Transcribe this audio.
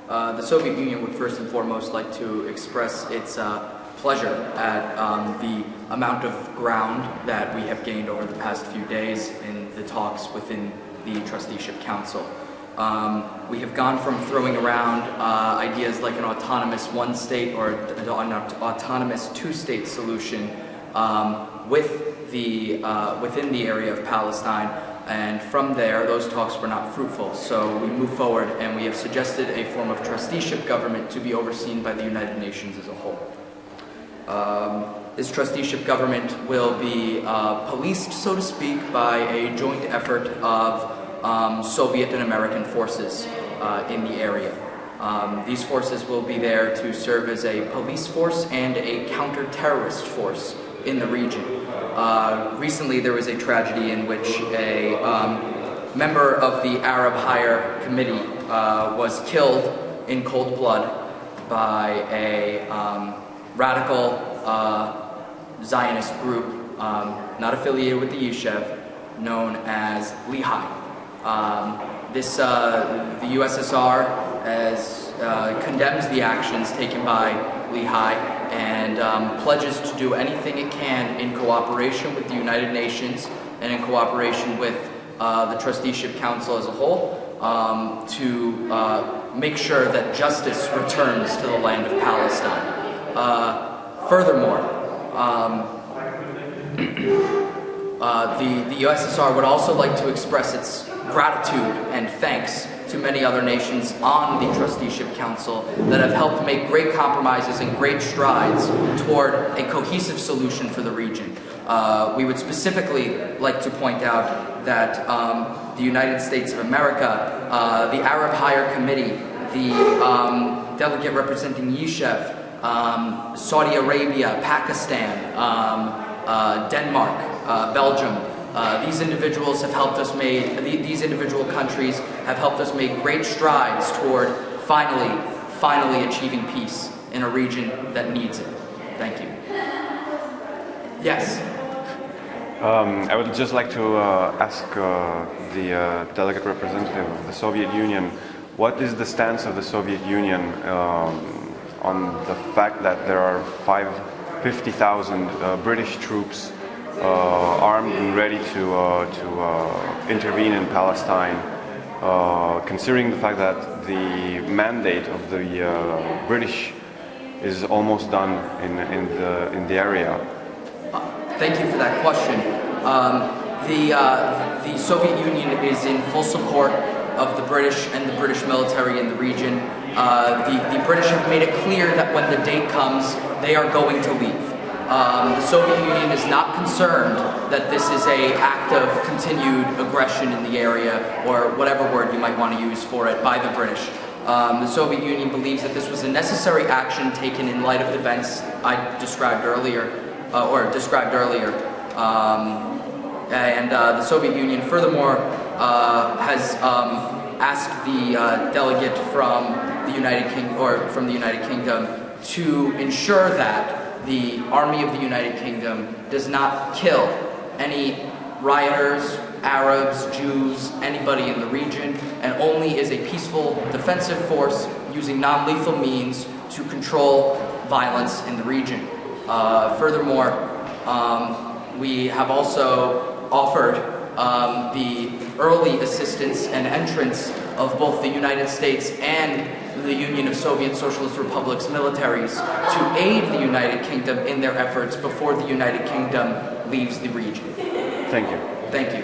The Soviet Union would first and foremost like to express its pleasure at the amount of ground that we have gained over the past few days in the talks within the Trusteeship Council. We have gone from throwing around ideas like an autonomous one-state or an autonomous two-state solution within the area of Palestine, and from there those talks were not fruitful. So we moved forward and we have suggested a form of trusteeship government to be overseen by the United Nations as a whole. This trusteeship government will be policed, so to speak, by a joint effort of Soviet and American forces in the area. These forces will be there to serve as a police force and a counter-terrorist force in the region. Recently there was a tragedy in which a member of the Arab Higher Committee was killed in cold blood by a radical Zionist group not affiliated with the Yishuv, known as Lehi. The USSR condemns the actions taken by Lehi and pledges to do anything it can in cooperation with the United Nations and in cooperation with the Trusteeship Council as a whole to make sure that justice returns to the land of Palestine. Furthermore, the USSR would also like to express its gratitude and thanks to many other nations on the Trusteeship Council that have helped make great compromises and great strides toward a cohesive solution for the region. We would specifically like to point out that the United States of America, the Arab Higher Committee, the delegate representing Yishuv, Saudi Arabia, Pakistan, Denmark, Belgium. These individuals have helped us these individual countries have helped us make great strides toward finally achieving peace in a region that needs it. Thank you. Yes? I would just like to ask the delegate representative of the Soviet Union, what is the stance of the Soviet Union on the fact that there are 50,000 British troops armed and ready to intervene in Palestine, considering the fact that the mandate of the British is almost done in the area? Thank you for that question. The Soviet Union is in full support of the British and the British military in the region. The British have made it clear that when the date comes, they are going to leave. The Soviet Union is not concerned that this is an act of continued aggression in the area, or whatever word you might want to use for it, by the British. The Soviet Union believes that this was a necessary action taken in light of the events I described earlier, and the Soviet Union furthermore has asked the delegate from the United Kingdom to ensure that the Army of the United Kingdom does not kill any rioters, Arabs, Jews, anybody in the region, and only is a peaceful defensive force using non-lethal means to control violence in the region. Furthermore, we have also offered the early assistance and entrance of both the United States and the Union of Soviet Socialist Republics militaries to aid the United Kingdom in their efforts before the United Kingdom leaves the region. Thank you. Thank you.